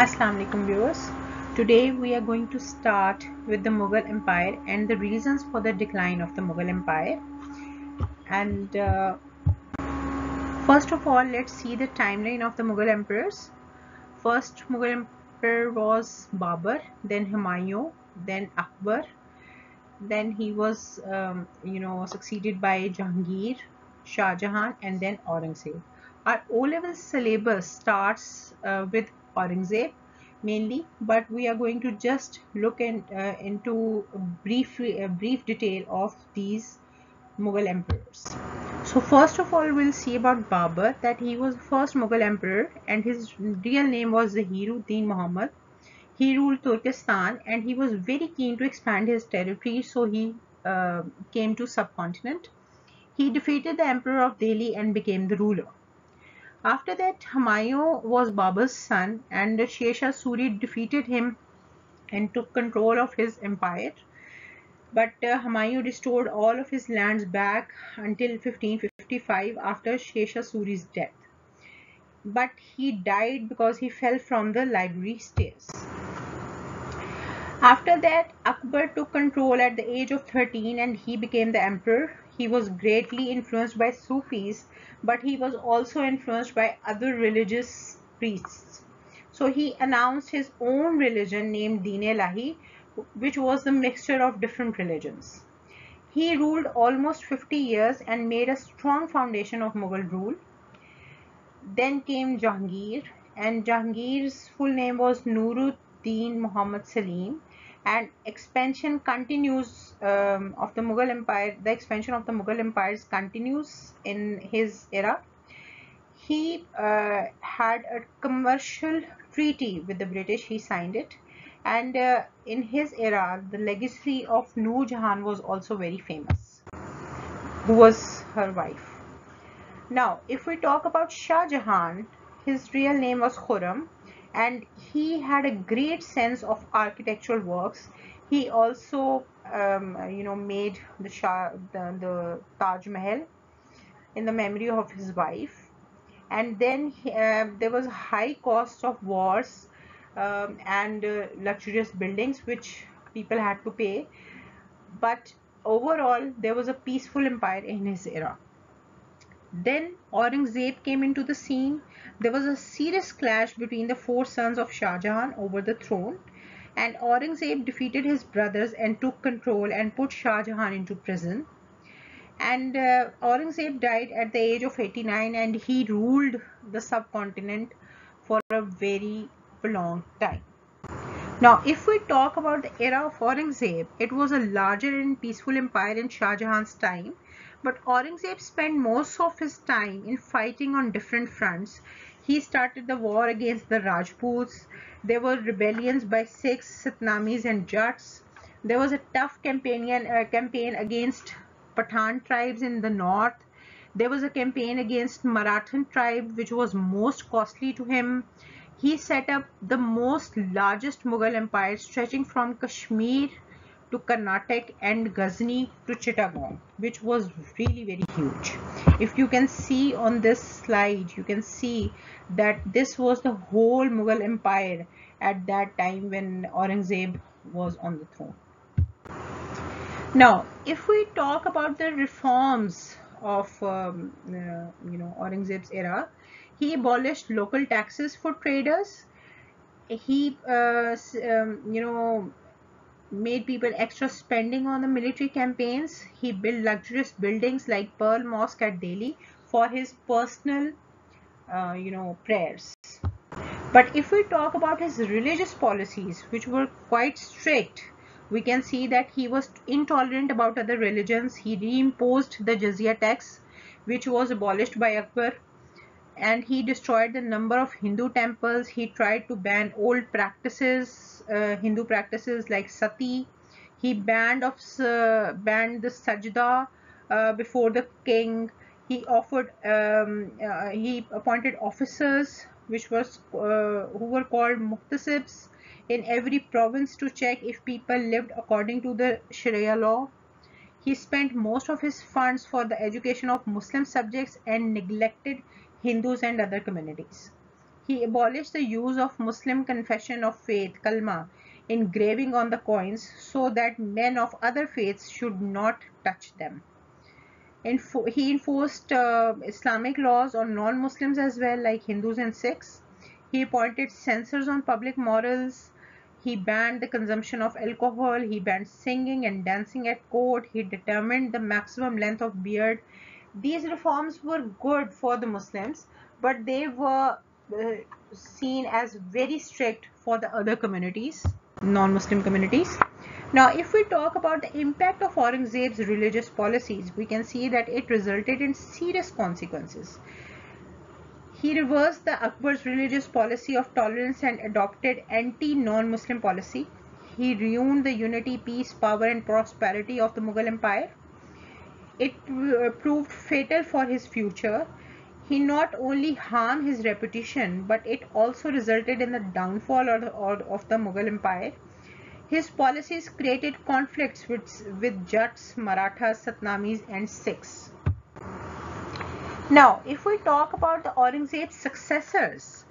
Assalamu alaikum viewers. Today we are going to start with the Mughal Empire and the reasons for the decline of the Mughal Empire. And first of all, let's see the timeline of the Mughal emperors. First Mughal emperor was Babur, then Humayun, then Akbar. Then he was, succeeded by Jahangir, Shah Jahan, and then Aurangzeb. Our O-level syllabus starts with Aurangzeb mainly, but we are going to just look into brief detail of these Mughal emperors. So first of all, we'll see about Babur, that he was the first Mughal emperor, and his real name was Zahiruddin Muhammad. He ruled Turkestan and he was very keen to expand his territory, so he came to subcontinent. He defeated the emperor of Delhi and became the ruler. After that, Humayun was Babur's son, and Sher Shah Suri defeated him and took control of his empire. But Humayun restored all of his lands back until 1555 after Sher Shah Suri's death. But he died because he fell from the library stairs. After that, Akbar took control at the age of 13 and he became the emperor. He was greatly influenced by Sufis, but he was also influenced by other religious priests. So he announced his own religion named Deen-e-Ilahi, which was the mixture of different religions. He ruled almost 50 years and made a strong foundation of Mughal rule. Then came Jahangir, and Jahangir's full name was Nuruddin Muhammad Salim, and expansion continues of the Mughal Empire. The expansion of the Mughal empires continues in his era. He had a commercial treaty with the British. He signed it, and in his era, the legacy of Noor Jahan was also very famous, who was her wife. Now, if we talk about Shah Jahan, his real name was Khurram, and he had a great sense of architectural works. He also, made the Taj Mahal in the memory of his wife. And then there was a high cost of wars and luxurious buildings which people had to pay. But overall, there was a peaceful empire in his era. Then Aurangzeb came into the scene. There was a serious clash between the four sons of Shah Jahan over the throne, and Aurangzeb defeated his brothers and took control and put Shah Jahan into prison. And Aurangzeb died at the age of 89 and he ruled the subcontinent for a very prolonged time. Now, if we talk about the era of Aurangzeb, it was a larger and peaceful empire in Shah Jahan's time, but Aurangzeb spent most of his time in fighting on different fronts. He started the war against the Rajputs. There were rebellions by Sikhs, Satnamis and Jats. There was a tough campaign against Pathan tribes in the north. There was a campaign against Marathan tribe, which was most costly to him. He set up the largest Mughal empire stretching from Kashmir to Karnataka and Ghazni to Chittagong, which was really very huge. If you can see on this slide, you can see that this was the whole Mughal empire at that time when Aurangzeb was on the throne. Now, if we talk about the reforms of Aurangzeb's era, he abolished local taxes for traders. He made people extra spending on the military campaigns. He built luxurious buildings like Pearl Mosque at Delhi for his personal prayers. But if we talk about his religious policies, which were quite strict, we can see that he was intolerant about other religions. He reimposed the jizya tax, which was abolished by Akbar, and he destroyed the number of Hindu temples. He tried to ban old practices, Hindu practices like sati. He banned the sajda before the king. He appointed officers who were called muhtasibs in every province to check if people lived according to the Sharia law. He spent most of his funds for the education of Muslim subjects and neglected Hindus and other communities. He abolished the use of Muslim confession of faith, kalma, engraving on the coins so that men of other faiths should not touch them. He enforced Islamic laws on non-Muslims as well, like Hindus and Sikhs. He appointed censors on public morals. He banned the consumption of alcohol. He banned singing and dancing at court. He determined the maximum length of beard. These reforms were good for the Muslims, but they were seen as very strict for the other communities, non-Muslim communities. Now, if we talk about the impact of Aurangzeb's religious policies, we can see that it resulted in serious consequences. He reversed the Akbar's religious policy of tolerance and adopted anti-non-Muslim policy. He ruined the unity, peace, power and prosperity of the Mughal Empire. It proved fatal for his future. He not only harmed his reputation, but it also resulted in the downfall of the Mughal Empire. His policies created conflicts with Jats, Marathas, Satnamis and Sikhs. Now, if we talk about the Aurangzeb's successors,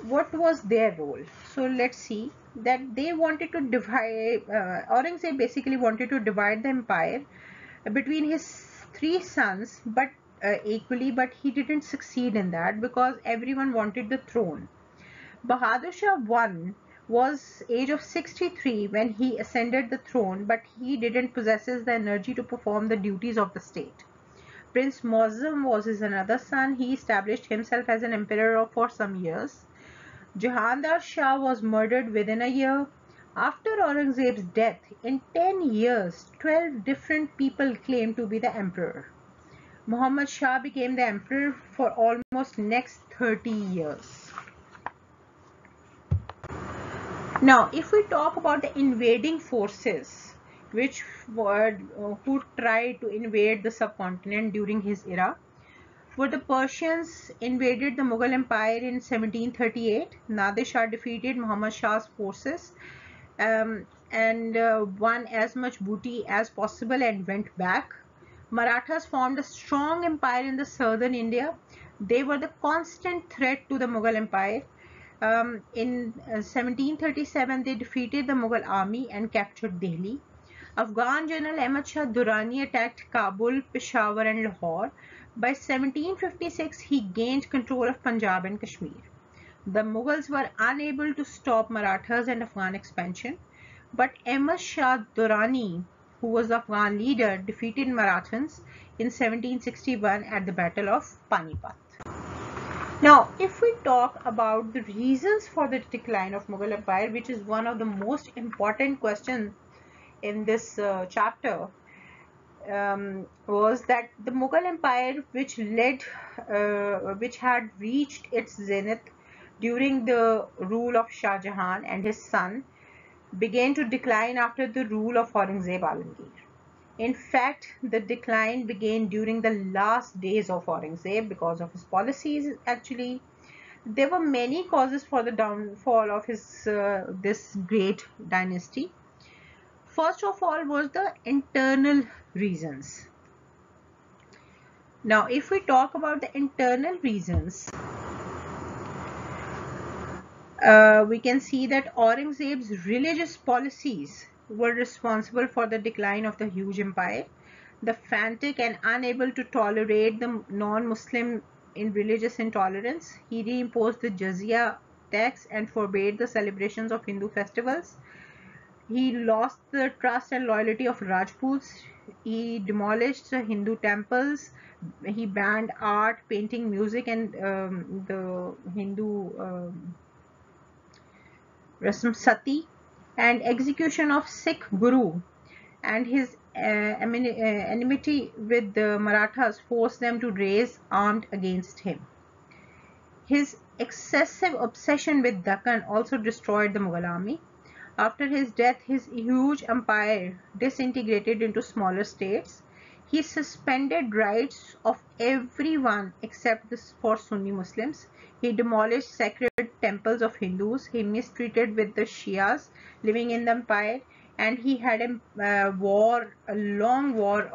what was their role? So let's see that they wanted to divide, Aurangzeb basically wanted to divide the empire between his three sons, but equally, but he didn't succeed in that because everyone wanted the throne. Bahadur Shah I was age of 63 when he ascended the throne, but he didn't possess the energy to perform the duties of the state. Prince Muazzam was his another son. He established himself as an emperor for some years. Jahandar Shah was murdered within a year. After Aurangzeb's death, in 10 years, 12 different people claimed to be the emperor. Muhammad Shah became the emperor for almost next 30 years. Now, if we talk about the invading forces who tried to invade the subcontinent during his era, were the Persians invaded the Mughal Empire in 1738. Nadir Shah defeated Muhammad Shah's forces and won as much booty as possible and went back. Marathas formed a strong empire in the southern India. They were the constant threat to the Mughal Empire. In 1737, they defeated the Mughal army and captured Delhi. Afghan General Ahmad Shah Durrani attacked Kabul, Peshawar and Lahore. By 1756, he gained control of Punjab and Kashmir. The Mughals were unable to stop Marathas and Afghan expansion, but Ahmad Shah Durrani, who was the Afghan leader, defeated Marathans in 1761 at the Battle of Panipat. Now, if we talk about the reasons for the decline of Mughal Empire, which is one of the most important questions in this chapter, was that the Mughal Empire, which had reached its zenith during the rule of Shah Jahan and his son, began to decline after the rule of Aurangzeb Alamgir. In fact, the decline began during the last days of Aurangzeb because of his policies. Actually, there were many causes for the downfall of his this great dynasty. First of all was the internal reasons. Now, if we talk about the internal reasons, we can see that Aurangzeb's religious policies were responsible for the decline of the huge empire. The fanatic and unable to tolerate the non-Muslim in religious intolerance, he reimposed the jizya tax and forbade the celebrations of Hindu festivals. He lost the trust and loyalty of Rajputs. He demolished the Hindu temples. He banned art, painting, music and the Hindu Rasam Sati and execution of Sikh Guru, and his enmity with the Marathas forced them to raise armed against him. His excessive obsession with Deccan also destroyed the Mughal army. After his death, his huge empire disintegrated into smaller states. He suspended rights of everyone except for Sunni Muslims. He demolished sacred temples of Hindus. He mistreated with the Shias living in the empire, and he had a long war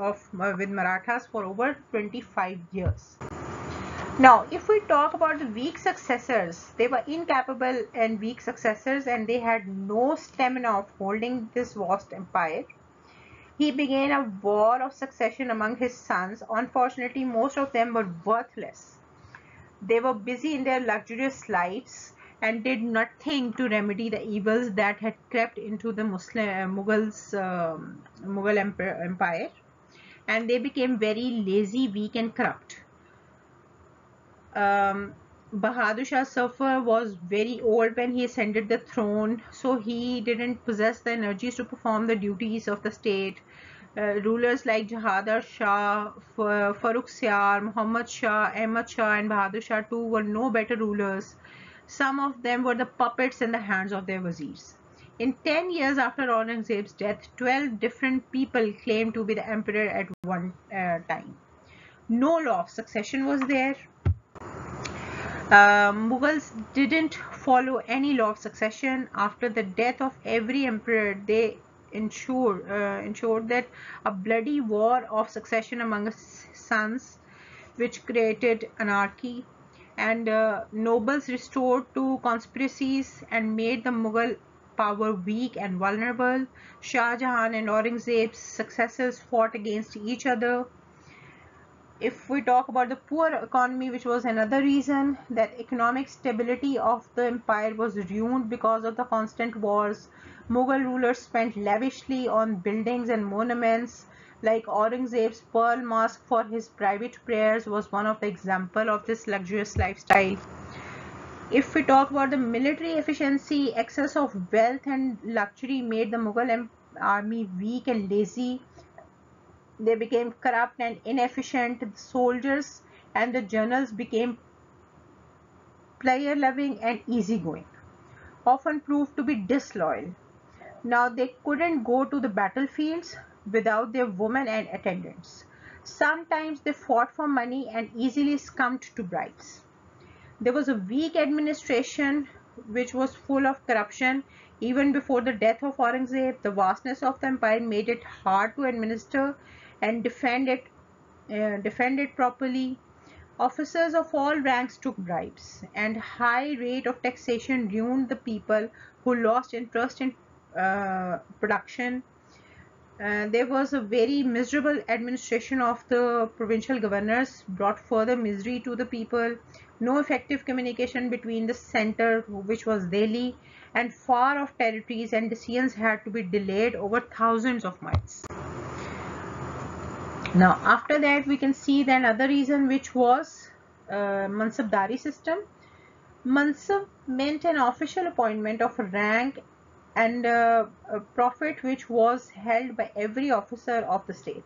with Marathas for over 25 years. Now, if we talk about the weak successors, they were incapable and weak successors, and they had no stamina of holding this vast empire. He began a war of succession among his sons. Unfortunately, most of them were worthless. They were busy in their luxurious lives and did nothing to remedy the evils that had crept into the Mughal empire, and they became very lazy, weak, and corrupt. Um, Bahadur Shah Safar was very old when he ascended the throne, so he didn't possess the energies to perform the duties of the state. Rulers like Jahadar Shah, Farooq Siar, Muhammad Shah, Ahmad Shah, and Bahadur Shah too were no better rulers. Some of them were the puppets in the hands of their wazirs. In 10 years after Aurangzeb's death, 12 different people claimed to be the emperor at one time. No law of succession was there. Mughals didn't follow any law of succession. After the death of every emperor, they ensured that a bloody war of succession among his sons, which created anarchy, and nobles restored to conspiracies and made the Mughal power weak and vulnerable. Shah Jahan and Aurangzeb's successors fought against each other. If we talk about the poor economy, which was another reason, that economic stability of the empire was ruined because of the constant wars. Mughal rulers spent lavishly on buildings and monuments, like Aurangzeb's pearl mosque for his private prayers was one of the example of this luxurious lifestyle. If we talk about the military efficiency, excess of wealth and luxury made the Mughal army weak and lazy. They became corrupt and inefficient. The soldiers and the generals became player-loving and easygoing, often proved to be disloyal. Now they couldn't go to the battlefields without their women and attendants. Sometimes they fought for money and easily succumbed to bribes. There was a weak administration which was full of corruption. Even before the death of Aurangzeb, the vastness of the empire made it hard to administer and defend it properly. Officers of all ranks took bribes, and high rate of taxation ruined the people who lost interest in production. There was a very miserable administration of the provincial governors, brought further misery to the people. No effective communication between the center, which was Delhi, and far off territories, and decisions had to be delayed over thousands of miles. Now, after that, we can see the another reason, which was Mansabdari system. Mansab meant an official appointment of rank and a profit which was held by every officer of the state.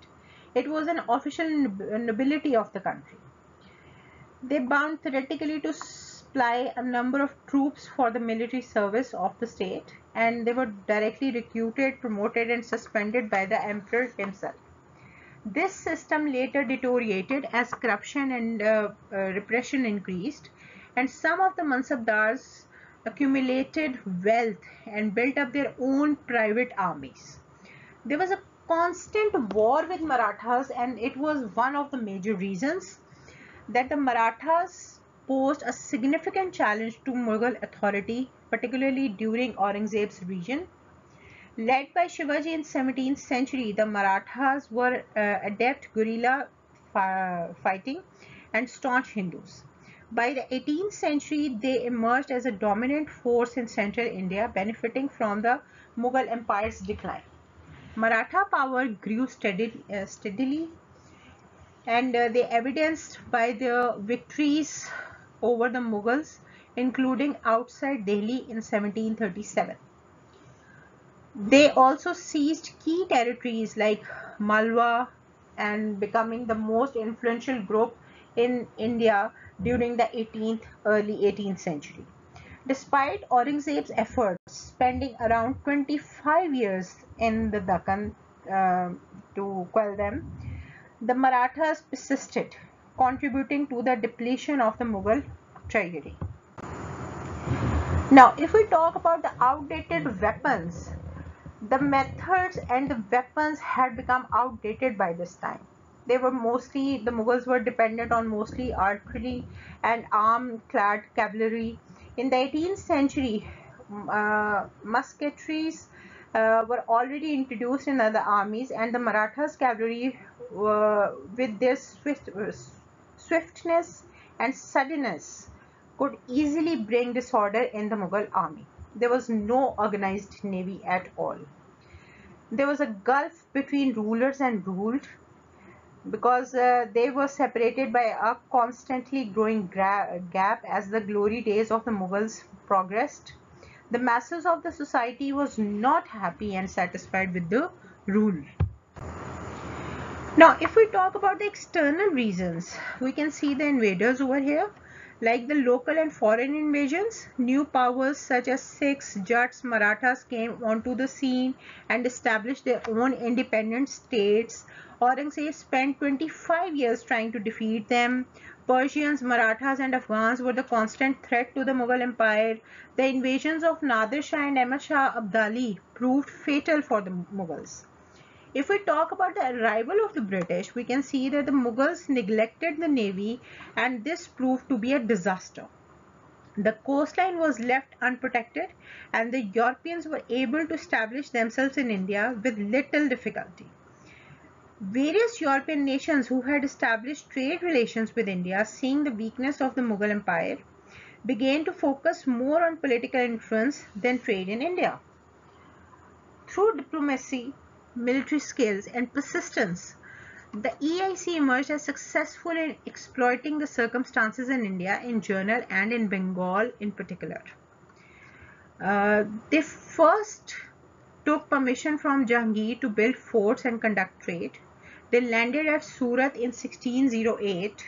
It was an official nobility of the country. They bound theoretically to supply a number of troops for the military service of the state, and they were directly recruited, promoted, and suspended by the emperor himself. This system later deteriorated as corruption and repression increased, and some of the Mansabdars accumulated wealth and built up their own private armies. There was a constant war with Marathas, and it was one of the major reasons that the Marathas posed a significant challenge to Mughal authority, particularly during Aurangzeb's reign. Led by Shivaji in 17th century, the Marathas were adept guerrilla fighting and staunch Hindus. By the 18th century, they emerged as a dominant force in central India, benefiting from the Mughal Empire's decline. Maratha power grew steadily, and they evidenced by their victories over the Mughals, including outside Delhi in 1737. They also seized key territories like Malwa and becoming the most influential group in India during the early 18th century. Despite Aurangzeb's efforts, spending around 25 years in the Deccan to quell them, the Marathas persisted, contributing to the depletion of the Mughal treasury. Now, if we talk about the outdated weapons, the methods and the weapons had become outdated by this time. The Mughals were dependent on mostly artillery and arm-clad cavalry. In the 18th century, musketries were already introduced in other armies, and the Marathas cavalry, with their swiftness and suddenness, could easily bring disorder in the Mughal army. There was no organized navy at all. There was a gulf between rulers and ruled, because they were separated by a constantly growing gap as the glory days of the Mughals progressed. The masses of the society was not happy and satisfied with the rule. Now, if we talk about the external reasons, we can see the invaders over here. Like the local and foreign invasions, new powers such as Sikhs, Jats, Marathas came onto the scene and established their own independent states. Aurangzeb spent 25 years trying to defeat them. Persians, Marathas and Afghans were the constant threat to the Mughal Empire. The invasions of Nadir Shah and Ahmad Shah Abdali proved fatal for the Mughals. If we talk about the arrival of the British, we can see that the Mughals neglected the navy, and this proved to be a disaster. The coastline was left unprotected, and the Europeans were able to establish themselves in India with little difficulty. Various European nations who had established trade relations with India, seeing the weakness of the Mughal Empire, began to focus more on political influence than trade in India. Through diplomacy, military skills, and persistence, the EIC emerged as successful in exploiting the circumstances in India in general and in Bengal in particular. They first took permission from Jahangir to build forts and conduct trade. They landed at Surat in 1608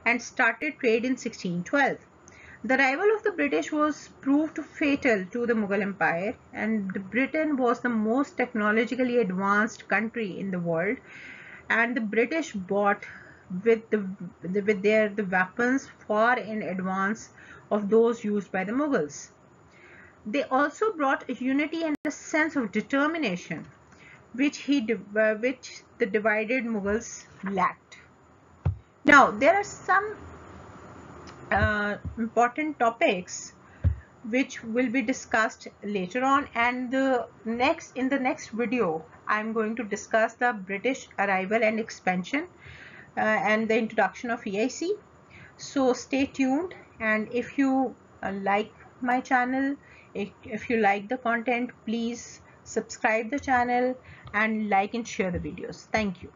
and started trade in 1612. The arrival of the British was proved fatal to the Mughal Empire, and Britain was the most technologically advanced country in the world, and the British bought with the weapons far in advance of those used by the Mughals. They also brought a unity and a sense of determination which the divided Mughals lacked. Now, there are some important topics which will be discussed later on, and in the next video I'm going to discuss the British arrival and expansion and the introduction of EIC. So stay tuned, and if you like my channel, if you like the content, please subscribe the channel and like and share the videos. Thank you.